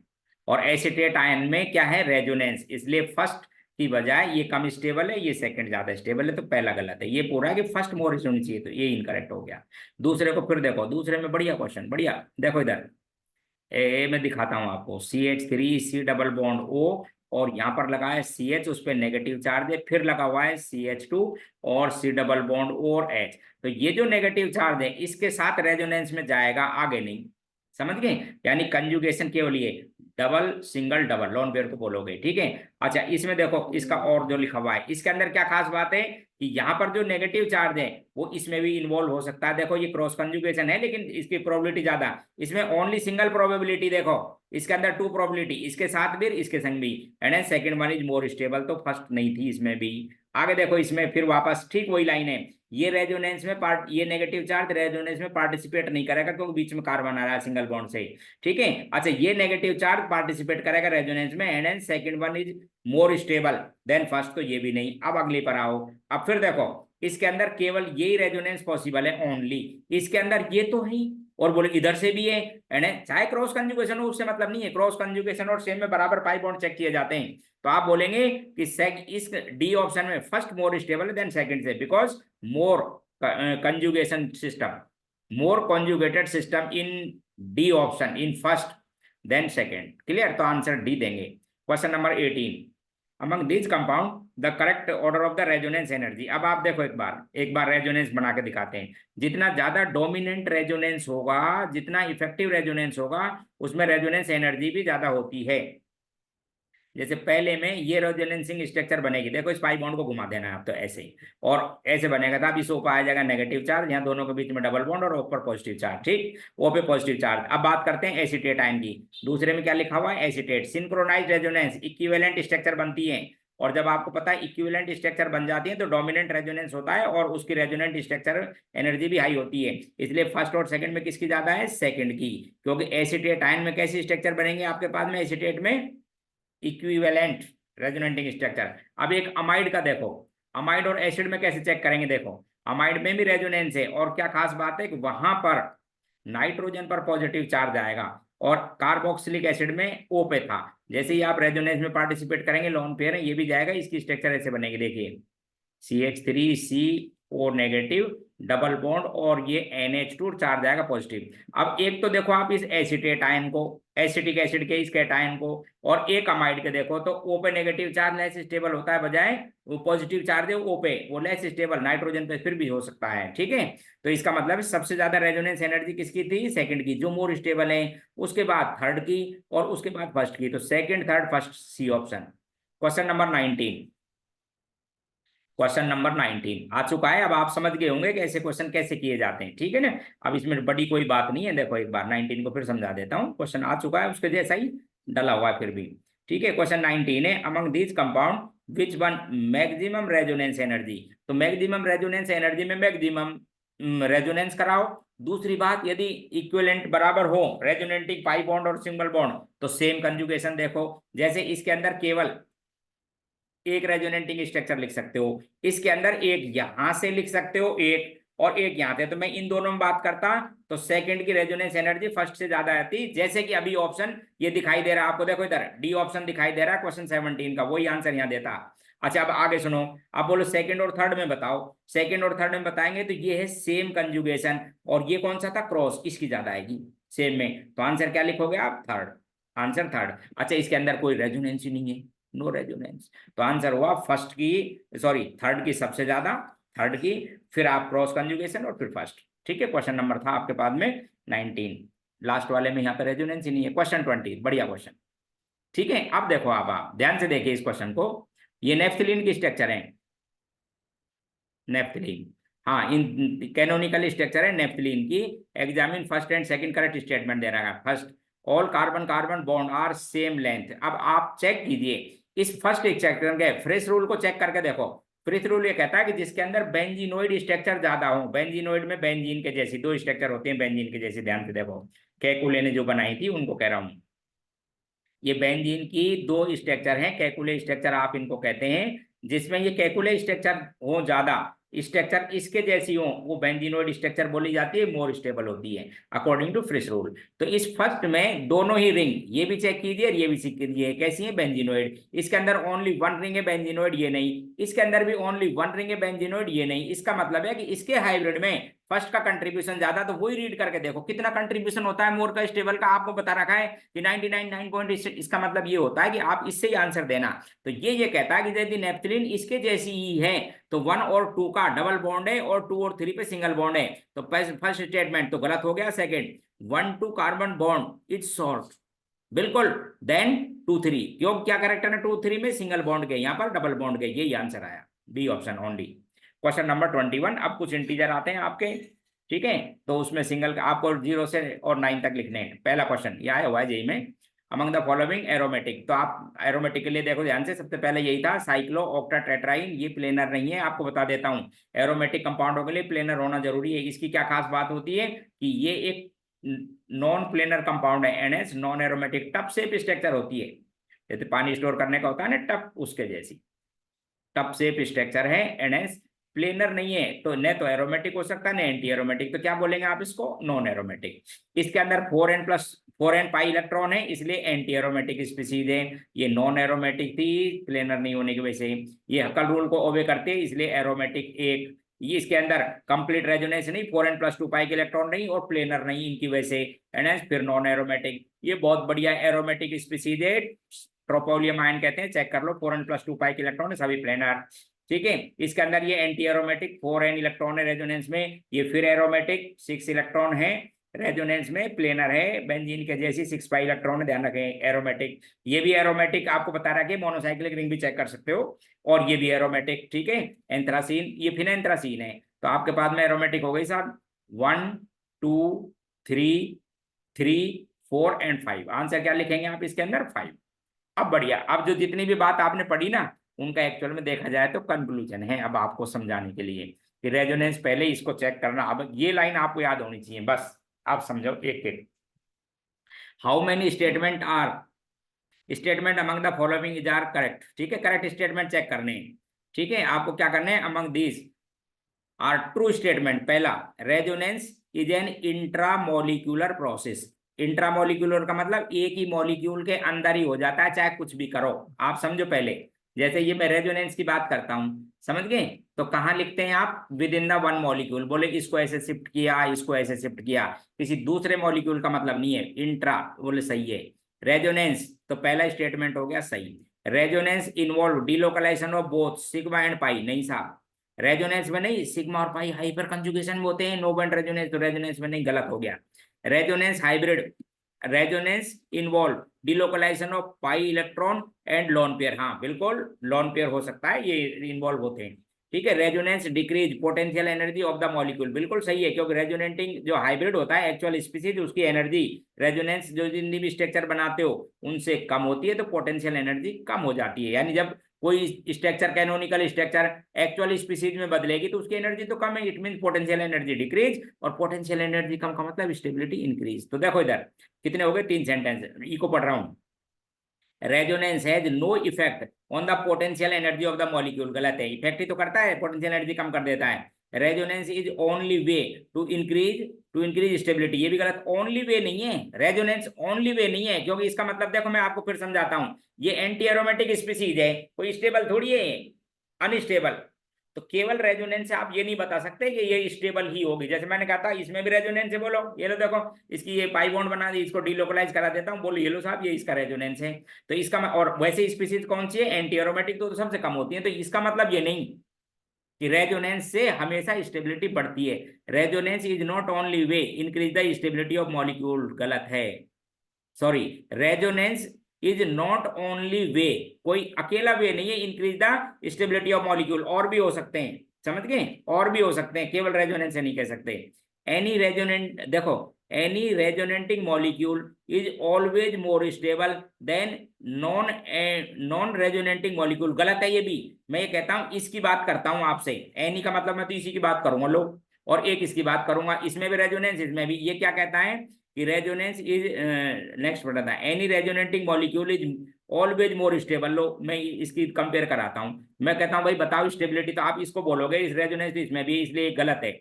और एसीटेट आयन में क्या है, रेजोनेंस, इसलिए फर्स्ट की बजाय ये कम स्टेबल है, ये सेकंड ज्यादा स्टेबल है, तो पहला गलत है। ये पूरा है कि फर्स्ट मोर होनी चाहिए, तो ये इनकरेक्ट हो गया। दूसरे को फिर देखो, दूसरे में बढ़िया क्वेश्चन, बढ़िया, देखो इधर मैं दिखाता हूं आपको, CH3 C double bond O, और यहाँ पर लगा है CH, उस पर नेगेटिव चार्ज है, फिर लगा हुआ है CH2 और C डबल बॉन्ड O और H। तो ये जो नेगेटिव चार्ज है इसके साथ रेजोनेंस में जाएगा, आगे नहीं, समझ गए, यानी कंजुगेशन केवल ये double single double lone pair को बोलोगे। ठीक है, अच्छा इसमें देखो इसका और जो लिखा हुआ है, इसके अंदर क्या खास बात है कि यहाँ पर जो नेगेटिव चार्ज है वो इसमें भी इन्वॉल्व हो सकता है। देखो ये क्रॉस कंजुगेशन है लेकिन इसकी प्रोबेबिलिटी ज्यादा, इसमें ओनली सिंगल प्रोबेबिलिटी, देखो इसके अंदर 2 प्रोबेबिलिटी, इसके साथ भी इसके संग भी, and second one is more stable, तो फर्स्ट नहीं थी इसमें भी। आगे देखो इसमें फिर वापस ठीक वही लाइन है, ये रेजोनेंस में पार्ट, ये नेगेटिव चार्ज रेजोनेंस में पार्टिसिपेट नहीं करेगा क्योंकि बीच में कार्बन आ रहा है सिंगल बॉन्ड से। ठीक है, अच्छा ये नेगेटिव चार्ज पार्टिसिपेट करेगा रेजोनेंस में, and second one is more stable then first, तो ये भी नहीं। अब अगली पर आओ, अब फिर देखो इसके अंदर केवल यही रेजोनेंस पॉसिबल है ओनली, इसके अंदर ये तो है, और बोले इधर से भी है, एंड चाहे क्रॉस कंजुगेशन हो उससे मतलब नहीं है, क्रॉस कंजुगेशन और सेम में बराबर पाई बॉन्ड चेक किए जाते हैं। तो आप बोलेंगे कि इस डी ऑप्शन में first more stable than second से, because more conjugation system, more conjugated system in D option, in first than second. Clear, तो आंसर डी देंगे। Question number 18, among these compound the correct order of the resonance energy. अब आप देखो एक बार resonance बना के दिखाते हैं। जितना ज्यादा डोमिनेंट रेजोनेंस होगा, जितना इफेक्टिव रेजोनेंस होगा, उसमें रेजोनेंस एनर्जी भी ज्यादा होती है। जैसे पहले में ये रेजोनेंसिंग स्ट्रक्चर बनेगी, देखो इस पाई बॉन्ड को घुमा देना है आप, तो ऐसे ही और ऐसे बनेगा था। अब इस ऊपर आ जाएगा नेगेटिव चार्ज, यहाँ दोनों के बीच में डबल बॉन्ड और ऊपर पॉजिटिव चार्ज, ठीक, वो पे पॉजिटिव चार्ज। अब बात करते हैं एसीटेट आयन की। दूसरे में क्या लिखा हुआ है, acetate. Synchronized resonance equivalent structure बनती है, और जब आपको पता है इक्विवेलेंट स्ट्रक्चर बन जाती है तो डोमिनेंट रेजोनेंस होता है और उसकी रेजोनेंट स्ट्रक्चर एनर्जी भी हाई होती है। इसलिए फर्स्ट और सेकंड में किसकी ज्यादा है, सेकंड की, क्योंकि एसीटेट आयन में कैसी स्ट्रक्चर बनेंगे आपके पास में, एसीटेट में इक्विवेलेंट रेजोनेटिंग स्ट्रक्चर। अब एक अमाइड का देखो, अमाइड और एसिड में कैसे चेक करेंगे, देखो अमाइड में भी रेजोनेंस है, और क्या खास बात है कि वहां पर नाइट्रोजन पर पॉजिटिव चार्ज आएगा और कार्बोक्सिलिक एसिड में ओ पे था। जैसे ही आप रेजोनेंस में पार्टिसिपेट करेंगे, लोन पेयर है, ये भी जाएगा, इसकी स्ट्रक्चर ऐसे बनेगी, देखिए CH3CO नेगेटिव डबल बॉन्ड और ये NH2 चार्ज आएगा पॉजिटिव। अब एक तो देखो आप इस एसिटेट आयन को, एसिटिक एसिड के इस कैटायन को, और एक अमाइड के देखो तो ओ पे नेगेटिव चार्ज लेस स्टेबल होता है, बजाय वो पॉजिटिव चार्ज है ओ पे वो लेस स्टेबल, नाइट्रोजन पे फिर भी हो सकता है, ठीक है। तो इसका मतलब सबसे ज्यादा रेजोनेंस एनर्जी किसकी थी, सेकंड की, जो मोर स्टेबल है। उसके बाद थर्ड की, और उसके बाद फर्स्ट की, तो second third first, C option. Question number 19, question number 19 आ चुका है। अब आप समझ गए होंगे कि ऐसे क्वेश्चन कैसे किए जाते हैं, ठीक है ना। अब इसमें बड़ी कोई बात नहीं है, देखो एक बार 19 को फिर समझा देता हूँ। क्वेश्चन आ चुका है, उसके जैसा ही डला हुआ है फिर भी, ठीक है। क्वेश्चन 19 है, among these compound which one maximum resonance energy. तो मैक्सिमम रेजोनेंस एनर्जी में मैक्सिमम रेजोनेंस कराओ। दूसरी बात, यदि इक्विवेलेंट बराबर हो रेजोनेटिंग पाई बॉन्ड और सिंगल बॉन्ड, तो सेम कंजुगेशन देखो। जैसे इसके अंदर केवल एक रेजोनेटिंग स्ट्रक्चर लिख सकते हो, इसके अंदर एक यहां से लिख सकते हो, एक और एक यहां से, तो मैं इन दोनों में बात करता तो सेकंड की रेजोनेंस एनर्जी फर्स्ट से ज्यादा आती। जैसे कि अभी ऑप्शन ये दिखाई दे रहा है आपको, देखो इधर डी ऑप्शन दिखाई दे रहा है क्वेश्चन 17 का, वही आंसर यहाँ देता। अच्छा अब आगे सुनो, अब बोलो सेकंड और थर्ड में बताओ। सेकंड और थर्ड में बताएंगे तो ये है सेम कंजुगेशन, और ये कौन सा था, क्रॉस, इसकी ज्यादा आएगी सेम में, तो आंसर क्या लिखोगे आप, थर्ड, आंसर थर्ड। अच्छा इसके अंदर कोई रेजोनेंस ही नहीं है, नो रेजोनेंस, तो आंसर हुआ फर्स्ट की, सॉरी थर्ड की सबसे ज्यादा, थर्ड की, फिर आप क्रॉस कंजुगेशन और फिर फर्स्ट, ठीक है। क्वेश्चन नंबर था आपके पास में 19, लास्ट वाले में यहाँ पे रेजोनेंस ही नहीं है। क्वेश्चन 20, बढ़िया क्वेश्चन, ठीक है। अब देखो, अब आप ध्यान से देखिए इस क्वेश्चन को, ये नेफ्थलीन की स्ट्रक्चर है, नेफ्थलीन, हाँ इन कैनोनिकल स्ट्रक्चर है नेफ्थलीन की। Examine first and second, correct statement दे रहा है। First, all carbon carbon bond are same length. अब आप चेक कीजिए इस फर्स्ट स्ट्रक्चर के फ्रेश रूल को चेक करके देखो। फ्रेश रूल ये कहता है कि जिसके अंदर बेंजीनोइड स्ट्रक्चर ज्यादा हो, बेंजीनोइड में बेंजीन के जैसी दो स्ट्रक्चर होते हैं, बेंजीन के जैसी, ध्यान से देखो, कैकुले ने जो बनाई थी उनको कह रहा हूं, ये बेंजीन की दो स्ट्रक्चर हैं, कैकुले स्ट्रक्चर आप इनको कहते हैं, जिसमें ये कैकुले स्ट्रक्चर हो ज्यादा, स्ट्रक्चर इसके जैसी हो, वो बेंजीनोइड स्ट्रक्चर बोली जाती है, मोर स्टेबल होती है अकॉर्डिंग टू फ्रिश रूल। तो इस फर्स्ट में दोनों ही रिंग, ये भी चेक कीजिए और ये भी चेक कीजिए, कैसी है, बेंजीनोइड। इसके अंदर ओनली वन रिंग है बेंजीनोइड, ये नहीं, इसके अंदर भी ओनली वन रिंग है बेंजीनोइड, ये नहीं। इसका मतलब है कि इसके हाइब्रिड में फर्स्ट का कंट्रीब्यूशन ज्यादा, तो वही रीड करके देखो कितना कंट्रीब्यूशन होता है मोर का स्टेबल का, आपको बता रखा है कि 99 पॉइंट। इसका मतलब ये होता है कि आप इससे ही आंसर देना। तो ये कहता है कि यदि नेफ्थलीन इसके जैसी ही है तो 1 और 2 का डबल बॉन्ड है और 2 और 3 पे सिंगल बॉन्ड है, तो फर्स्ट स्टेटमेंट तो गलत हो गया। Second, 1 2 carbon bond it's short, बिल्कुल, देन 2 3, क्यों, क्या करेक्टर है 2 3 में, सिंगल बॉन्ड के, यहाँ पर डबल बॉन्ड के, यही आंसर आया, B option only. Question number 21, अब कुछ इंटीजर आते हैं आपके, ठीक है, तो उसमें सिंगल आपको 0 से और 9 तक लिखने हैं। पहला क्वेश्चन ये आया हुआ है जेई में, अमंग द फॉलोइंग एरोमेटिक, तो आप एरोमेटिक के लिए देखो ध्यान से, सबसे पहले यही था साइक्लो ऑक्टाटेट्राइन, ये प्लेनर नहीं है, आपको बता देता हूं, एरोमेटिक कंपाउंडों के लिए प्लेनर होना जरूरी है। इसकी क्या खास बात होती है कि ये एक नॉन प्लेनर कंपाउंड है, NH नॉन एरोमेटिक, टप शेप स्ट्रक्चर होती है, जैसे पानी स्टोर करने का होता है ना टप, उसके जैसी टप शेप स्ट्रक्चर है NH, प्लेनर नहीं है, तो न तो एरोमेटिक हो सकता है न एंटी एरोमेटिक, तो क्या बोलेंगे आप इसको, नॉन एरोमेटिक। इसके अंदर 4n पाई इलेक्ट्रॉन है, इसलिए एंटी एरोमेटिक स्पीसीज है। ये नॉन एरोमेटिक थी, प्लेनर नहीं होने की वजह से, ये हकल रूल को ओबे करते हैं, इसलिए एरोमेटिक एक। ये इसके अंदर कंप्लीट रेजोनेंस नहीं, 4n+2 पाई के इलेक्ट्रॉन नहीं और प्लेनर नहीं, इनकी वजह से NH, फिर नॉन एरोमेटिक। ये बहुत बढ़िया एरोमेटिक स्पीसीज है, ट्रोपोलियम आयन कहते हैं, चेक कर लो, 4n+2 पाई के इलेक्ट्रॉन है, सभी प्लेनर। ठीक है, इसके अंदर ये एंटी एरोमेटिक 4n इलेक्ट्रॉन है रेजोनेंस में, ये फिर एरोमेटिक 6 इलेक्ट्रॉन है रेजोनेंस में, प्लेनर है, बेंजीन के जैसी 6 पाई इलेक्ट्रॉन है, ध्यान रखें एरोमेटिक। ये भी एरोमेटिक आपको बता रहा है कि मोनोसाइक्लिक रिंग भी चेक कर सकते हो, और ये भी एरोमेटिक। ठीक है, एंथ्रासीन, ये फिनेंथ्रासीन है, तो आपके पास में एरोमेटिक हो गई साहब 1 2 3 3 4 एंड 5। आंसर क्या लिखेंगे आप इसके अंदर? 5। अब बढ़िया, अब जो जितनी भी बात आपने पढ़ी ना, उनका एक्चुअल में देखा जाए तो कंक्लूजन है अब आपको समझाने के लिए कि रेजोनेंस पहले इसको चेक करना। अब ये लाइन आपको याद होनी चाहिए, बस आप समझो एक एक। How many statement among the following is are correct. ठीक है, करेक्ट स्टेटमेंट चेक करने हैं। ठीक है, आपको क्या करना है, among this are true statement. पहला, resonance is an intramolecular process. Intramolecular का मतलब एक ही मॉलिक्यूल के अंदर ही हो जाता है, चाहे कुछ भी करो। आप समझो पहले, जैसे ये मैं रेजोनेंस की बात करता हूं, समझ गए, तो कहाँ लिखते हैं आप? With in the one molecule. बोले इसको ऐसे शिफ्ट किया, इसको ऐसे शिफ्ट किया, किसी दूसरे मॉलिक्यूल का मतलब नहीं है। इंट्रा बोले सही है। रेजोनेंस, तो पहला स्टेटमेंट हो गया सही। Resonance involve delocalisation of both sigma and pi. नहीं साहब, रेजोनेंस में नहीं, सिग्मा और पाई हाइपर कंजुगेशन में होते हैं, नो बॉन्ड रेजोनेंस, तो रेजोनेंस में नहीं, गलत हो गया। Resonance hybrid, resonance involve delocalisation of pi electron and lone pair. हाँ बिल्कुल, लोन पेयर हो सकता है, ये इन्वॉल्व होते हैं। ठीक है, resonance decrease potential energy of the molecule. बिल्कुल सही है, क्योंकि रेजोनेटिंग जो हाइब्रिड होता है एक्चुअल स्पीसीज, उसकी एनर्जी रेजोनेंस जो जितनी भी स्ट्रक्चर बनाते हो उनसे कम होती है, तो पोटेंशियल एनर्जी कम हो जाती है। यानी जब कोई structure, canonical structure actual species में बदलेगी तो उसकी एनर्जी तो कम है, it mean potential energy decrease, और पोटेंशियल एनर्जी कम का मतलब स्टेबिलिटी इंक्रीज। तो देखो इधर कितने हो गए, 3 सेंटेंस, इको पढ़ रहा हूं। Resonance has no effect on the potential energy of the molecule. गलत है, इफेक्ट ही तो करता है, पोटेंशियल एनर्जी कम कर देता है। Resonance is only way to increase stability. ये भी गलत, ओनली वे नहीं है, रेजोनेंस ओनली वे नहीं है, क्योंकि इसका मतलब देखो मैं आपको फिर समझाता हूं, ये एंटी एरोमेटिक स्पीसीज है, कोई स्टेबल थोड़ी है, अनस्टेबल। तो केवल रेजोनेंस से आप ये नहीं बता सकते कि ये स्टेबल ही होगी। जैसे मैंने कहा था इसमें भी रेजोनेंस है, बोलो ये लो देखो, इसकी ये पाई बॉन्ड बना दी, इसको डीलोकलाइज करा देता हूँ, बोलो ये लो साहब ये इसका रेजोनेंस है। तो इसका और वैसे स्पीसीज कौन सी है, एंटी एरोमेटिक, तो सबसे कम होती है। तो इसका मतलब ये नहीं कि रेजोनेंस से हमेशा स्टेबिलिटी बढ़ती है। Resonance is not only way increase the stability of molecule. गलत है, sorry, resonance is not only way, कोई अकेला वे नहीं है increase the stability of molecule, और भी हो सकते हैं, समझ गए, और भी हो सकते हैं, केवल रेजोनेंस से नहीं कह सकते। एनी रेजोनेंट, देखो, any resonating molecule is always more stable then non resonating molecule. गलत है ये भी, मैं ये कहता हूं, इसकी बात करता हूं आपसे, एनी का मतलब मैं तो इसी की बात करूंगा लो, और एक इसकी बात करूंगा, इसमें भी रेजोनेंस, इसमें भी। ये क्या कहता है कि रेजोनेंस इज, नेक्स्ट बताता है, any resonating molecule is always more stable. लो मैं इसकी कंपेयर कराता हूं, मैं कहता हूं भाई बताओ स्टेबिलिटी, तो आप इसको बोलोगे इस रेजोनेंस इसमें भी, इसलिए गलत है,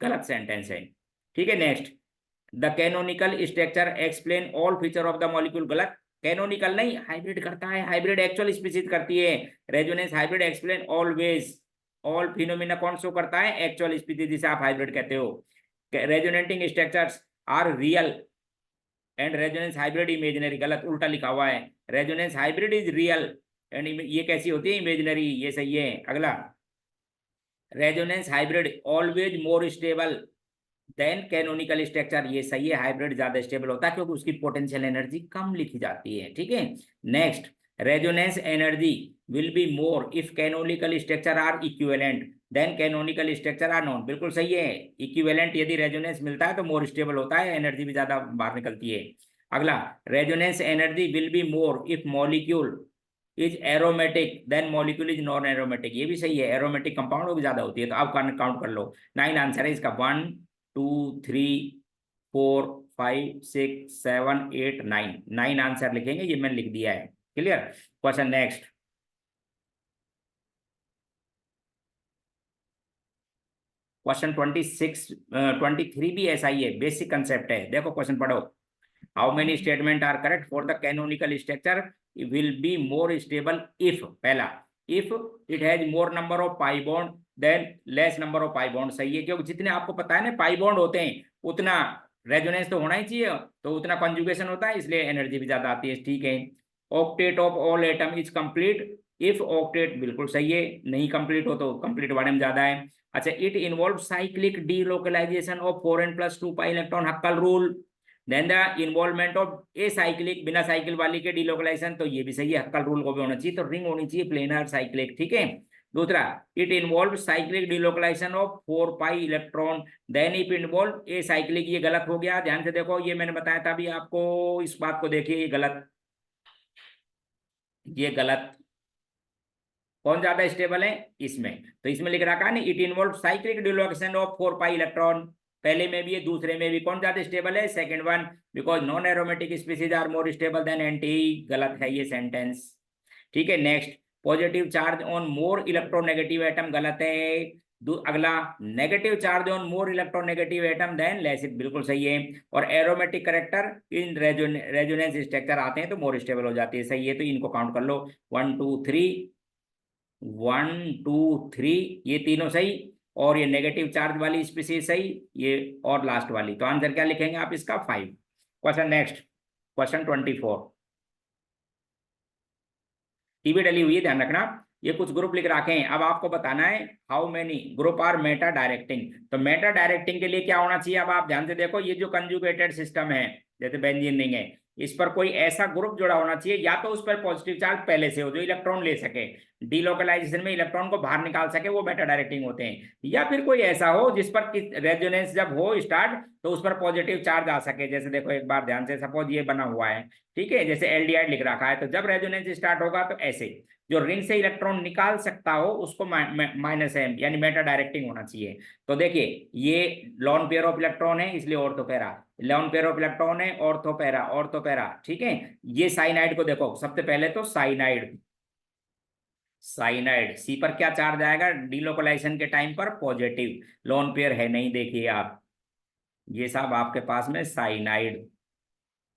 गलत सेंटेंस है। ठीक है, next, the canonical structure explain all feature of the molecule. गलत, कैनोनिकल नहीं, हाइब्रिड करता है, हाइब्रिड एक्चुअल स्पीसीज करती है। Resonance hybrid explain always all phenomena कौन शो करता है, एक्चुअल स्पीसीज, जिसे आप हाइब्रिड कहते हो। Resonating structures are real and resonance hybrid imaginary. गलत, उल्टा लिखा हुआ है, resonance hybrid is real and ये कैसी होती है, इमेजिनरी। ये सही है। अगला, resonance hybrid always more stable then canonical structure. ये सही है, हाइब्रिड ज्यादा स्टेबल होता है क्योंकि उसकी पोटेंशियल एनर्जी कम लिखी जाती है। ठीक है, next, resonance energy will be more if canonical structure are equivalent than canonical structure are non. बिल्कुल सही है, इक्विवेलेंट यदि रेजोनेंस मिलता है तो मोर स्टेबल होता है, एनर्जी भी ज्यादा बाहर निकलती है। अगला, resonance energy will be more if molecule is aromatic than molecule is non aromatic. ये भी सही है, एरोमेटिक कंपाउंड भी ज्यादा होती है। तो आप काउंट कर लो, 9 आंसर है इसका, 1 2 3 4 5 6 7 8 9, 9 आंसर लिखेंगे, ये मैंने लिख दिया है। क्लियर। क्वेश्चन नेक्स्ट, क्वेश्चन 26 23 भी ऐसा ही है, बेसिक कंसेप्ट है। देखो क्वेश्चन पढ़ो, how many statement are correct for the canonical structure will be more stable if. पहला, if it has more number of pi bond than less number of pi bond. सही है, क्योंकि जितने आपको पता है ना पाई बॉन्ड होते हैं उतना रेजोनेंस तो होना ही चाहिए, तो उतना कंजुगेशन होता है, इसलिए एनर्जी भी ज्यादा आती है। ठीक है, octet of all atom is complete if octet बिल्कुल सही है, नहीं कंप्लीट हो तो कंप्लीट वाले में ज्यादा है। अच्छा, it involve cyclic delocalization of 4n+2 pi electron, Huckel rule. Than the involvement of acyclic, बिना साइकिल वाली के डीलोकलाइजेशन, तो ये भी सही है, हक्कल रूल को भी होना चाहिए, तो रिंग होनी चाहिए प्लेनर साइक्लिक, ठीक है। दूसरा, it involve cyclic delocalization of 4 pi electron, than it involve acyclic, ये गलत हो गया, ध्यान से देखो, ये मैंने बताया था अभी आपको, इस बात को देखिए, ये गलत, ये गलत। कौन ज्यादा स्टेबल है इसमें, तो इसमें लिख रखा है ना, it involve cyclic delocalisation of 4 pi electron, पहले में भी है दूसरे में भी, कौन ज्यादा स्टेबल है, second one, because non aromatic species are more stable than anti, गलत है ये सेंटेंस, ठीक है। Next, positive charge on more electronegative atom, गलत है। अगला, negative charge on more electronegative atom than less, बिल्कुल सही है। और aromatic character in resonance structure आते हैं तो मोर स्टेबल हो जाती है, सही है, तो इनको काउंट कर लो, 1 2 3, 1 2 3, ये तीनों सही, और ये नेगेटिव चार्ज वाली स्पीसीज सही, ये और लास्ट वाली, तो आंसर क्या लिखेंगे आप इसका 5। क्वेश्चन नेक्स्ट, क्वेश्चन 24, टीवी डली हुई है, ध्यान रखना, ये कुछ ग्रुप लिख रखे हैं, अब आपको बताना है how many group are meta directing, तो मेटा डायरेक्टिंग के लिए क्या होना चाहिए, अब आप ध्यान से देखो, ये जो कंजुगेटेड सिस्टम है, जैसे बेंजीन रिंग है, इस पर कोई ऐसा ग्रुप जुड़ा होना चाहिए, या तो उस पर पॉजिटिव चार्ज पहले से हो जो इलेक्ट्रॉन ले सके, डीलोकलाइजेशन में इलेक्ट्रॉन को बाहर निकाल सके, वो मेटा डायरेक्टिंग होते हैं, या फिर कोई ऐसा हो जिस पर रेजोनेंस जब हो स्टार्ट तो उस पर पॉजिटिव चार्ज आ सके, जैसे देखो एक बार ध्यान से, सपोज ये बना हुआ है, ठीक है, जैसे एल्डिहाइड लिख रखा है, तो जब रेजोनेंस स्टार्ट होगा तो ऐसे जो रिंग से इलेक्ट्रॉन निकाल सकता हो उसको -m यानी मेटा डायरेक्टिंग होना चाहिए। तो देखिए, ये लॉन पेयर ऑफ इलेक्ट्रॉन है इसलिए ortho para, lone pair of electron है, ऑर्थोपैरा ऑर्थोपैरा, ठीक है। ये साइनाइड को देखो, सबसे पहले तो साइनाइड, साइनाइड सी पर क्या चार्ज आएगा डीलोकलाइजेशन के टाइम पर, पॉजिटिव, लोन पेयर है नहीं, देखिए आप, ये सब आपके पास में साइनाइड,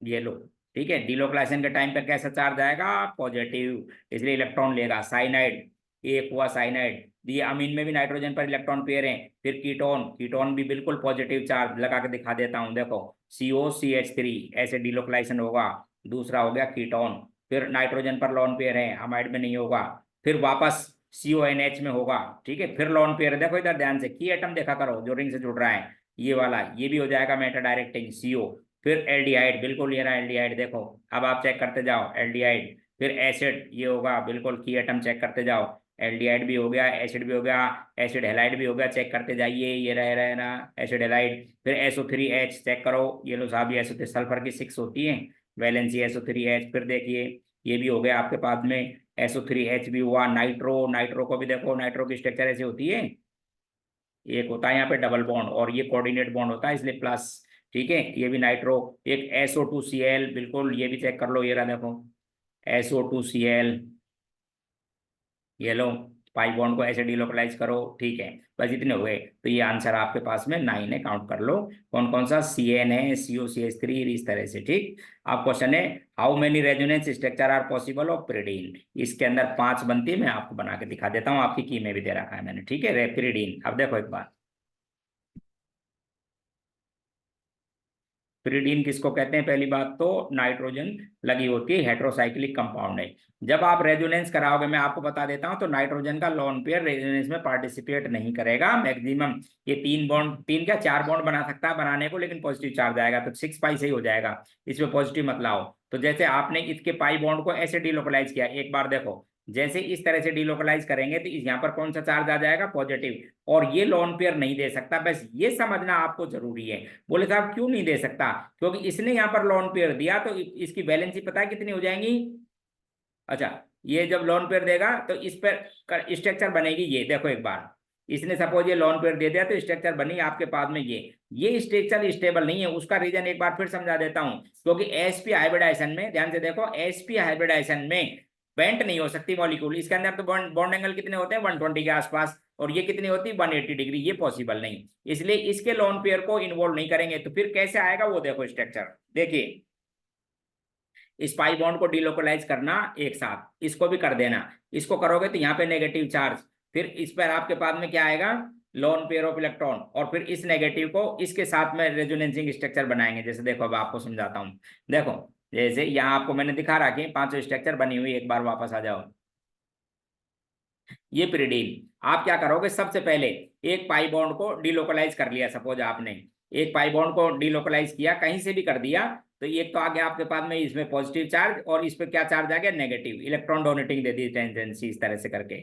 ये लो, ठीक है, डीलोकलाइजेशन के टाइम पे कैसा चार्ज आएगा, पॉजिटिव, इसलिए इलेक्ट्रॉन लेगा, साइनाइड, एक हुआ साइनाइड। ये अमीन में भी नाइट्रोजन पर इलेक्ट्रॉन पेयर हैं, फिर कीटोन, कीटोन भी बिल्कुल पॉजिटिव चार्ज, लगा के दिखा देता हूं, देखो COCH3, ऐसे डीलोकलाइजेशन होगा, दूसरा हो गया कीटोन, फिर नाइट्रोजन पर लोन पेयर है, अमाइड में नहीं होगा, फिर वापस CONH में होगा, ठीक है, फिर लोन पेयर, देखो इधर ध्यान से, की एटम देखा करो जो रिंग से जुड़ रहा है, ये वाला, ये भी हो जाएगा मेटा डायरेक्टिंग CO, फिर एल्डिहाइड, बिल्कुल ये रहा एल्डिहाइड, देखो अब आप चेक करते जाओ, एल्डिहाइड, फिर एसिड, ये होगा बिल्कुल, की एटम चेक करते जाओ, एल्डिहाइड भी हो गया, एसिड भी हो गया, एसिड हेलाइड भी हो गया, चेक करते जाइए, ये रहे ना एसिड हेलाइड, फिर SO3H चेक करो, ये लो साहब, ये SO3 सल्फर की 6 होती है, वैलेंसी SO3H, फिर देखिए ये भी हो गया आपके पास में, SO3H भी हुआ, नाइट्रो, नाइट्रो को भी देखो, नाइट्रो की स्ट्रक्चर ऐसी होती है, एक होता है यहाँ पे डबल बॉन्ड और ये कोऑर्डिनेट बॉन्ड होता है इसलिए प्लस, ठीक है, ये भी नाइट्रो, एक SO2Cl, बिल्कुल ये भी चेक कर लो, ये रहा देखो SO2Cl, ये लो, पाई बॉन्ड को ऐसे डिलोकलाइज करो, ठीक है, बस इतने हुए, तो ये आंसर आपके पास में 9 है, काउंट कर लो, कौन कौन सा, CN है, COCH3, इस तरह से, ठीक। अब क्वेश्चन है, how many resonance structure are possible of pyridine, इसके अंदर 5 बनती है, मैं आपको बना के दिखा देता हूँ, आपकी की में भी दे रखा है मैंने, ठीक है, पिरिडीन, अब देखो एक बार, पिरिडीन किसको कहते हैं, पहली बात तो नाइट्रोजन लगी होती है, हेटेरोसाइक्लिक कंपाउंड है, जब आप रेजोनेंस कराओगे, मैं आपको बता देता हूं, तो नाइट्रोजन का लोन पेयर रेजोनेंस में पार्टिसिपेट नहीं करेगा मैक्सिमम, ये 3 बॉन्ड, 3 क्या 4 बॉन्ड बना सकता है बनाने को, लेकिन पॉजिटिव चार्ज आएगा तो 6 पाई से ही हो जाएगा, इसमें पॉजिटिव मत लाओ, तो जैसे आपने इसके पाई बॉन्ड को ऐसे डिलोकलाइज किया, एक बार देखो, जैसे इस तरह से डिलोकलाइज करेंगे तो इस यहाँ पर कौन सा चार्ज आ जाएगा, पॉजिटिव, और ये लोन पेयर नहीं दे सकता, बस ये समझना आपको जरूरी है। बोले साहब क्यों नहीं दे सकता, क्योंकि इसने यहाँ पर लोन पेयर दिया तो इसकी वैलेंसी पता है कितनी हो जाएंगी, अच्छा, ये जब लोन पेयर देगा तो इस पर स्ट्रक्चर बनेगी, ये देखो एक बार, इसने सपोज ये लोन पेयर दे दिया तो स्ट्रक्चर बनी आपके पास में, ये स्ट्रक्चर स्टेबल नहीं है, उसका रीजन एक बार फिर समझा देता हूं, क्योंकि sp हाइब्रिडाइजेशन में, ध्यान से देखो, sp हाइब्रिडाइजेशन में बेंट नहीं हो सकती मॉलिक्यूल, इसके अंदर तो बॉन्ड एंगल कितने होते हैं 120 के आसपास, और ये कितनी होती है 180 डिग्री, ये पॉसिबल नहीं, इसलिए इसके लोन पेयर को इन्वॉल्व नहीं करेंगे, तो फिर कैसे आएगा वो देखो स्ट्रक्चर, देखिए, इस पाई बॉन्ड को डिलोकलाइज करना एक साथ, इसको भी कर देना, इसको करोगे तो यहाँ पे नेगेटिव चार्ज, फिर इस पर आपके पास में क्या आएगा, लोन पेयर ऑफ इलेक्ट्रॉन, और फिर इस नेगेटिव को इसके साथ में रेजोनेंसिंग स्ट्रक्चर बनाएंगे, जैसे देखो अब आपको समझाता हूँ, देखो जैसे यहाँ आपको मैंने दिखा रखे 5 स्ट्रक्चर बनी हुई, एक बार वापस आ जाओ। ये pyridine, आप क्या करोगे, सबसे पहले एक पाई बॉन्ड को डिलोकलाइज कर लिया, सपोज आपने एक पाई बॉन्ड को डिलोकलाइज किया, कहीं से भी कर दिया, तो एक तो आ गया आपके पास में इसमें पॉजिटिव चार्ज, और इस पे क्या चार्ज आ गया, नेगेटिव, इलेक्ट्रॉन डोनेटिंग दे दी टेंडेंसी, इस तरह से करके।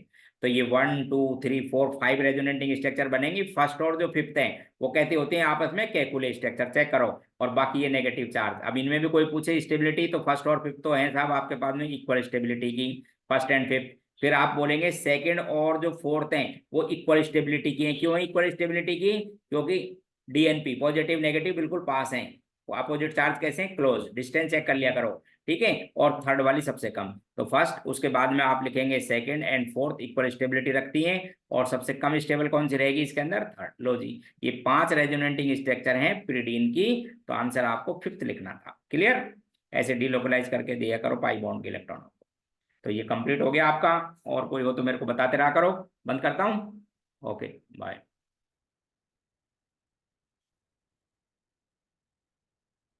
तो ये 1 2 3 4 5 रेजोनेटिंग स्ट्रक्चर बनेंगी। फर्स्ट और जो फिफ्थ है वो कहते होते हैं आपस में कैकुले स्ट्रक्चर, चेक करो। और बाकी ये नेगेटिव चार्ज। अब इनमें भी कोई पूछे स्टेबिलिटी, तो फर्स्ट और फिफ्थ तो है साहब आपके पास में इक्वल स्टेबिलिटी की, फर्स्ट एंड फिफ्थ। फिर आप बोलेंगे सेकंड और जो फोर्थ हैं वो इक्वल स्टेबिलिटी की हैं। क्यों है इक्वल स्टेबिलिटी की, क्योंकि डीएनपी पॉजिटिव नेगेटिव बिल्कुल पास हैं, अपोजिट चार्ज कैसे हैं, क्लोज, डिस्टेंस चेक कर लिया करो, ठीक है। और थर्ड वाली सबसे कम, तो फर्स्ट, उसके बाद में आप लिखेंगे second and fourth equal stability रखती हैं, और सबसे कम स्टेबल कौन सी रहेगी इसके अंदर, थर्ड। लो जी, ये 5 रेजोनेटिंग स्ट्रक्चर हैं pyridine की, तो आंसर आपको फिफ्थ लिखना था। क्लियर, ऐसे डिलोकलाइज करके दिया करो पाई बॉन्ड के इलेक्ट्रॉनों को। तो ये कंप्लीट हो गया आपका, और कोई हो तो मेरे को बताते रहा करो। बंद करता हूँ, ओके बाय।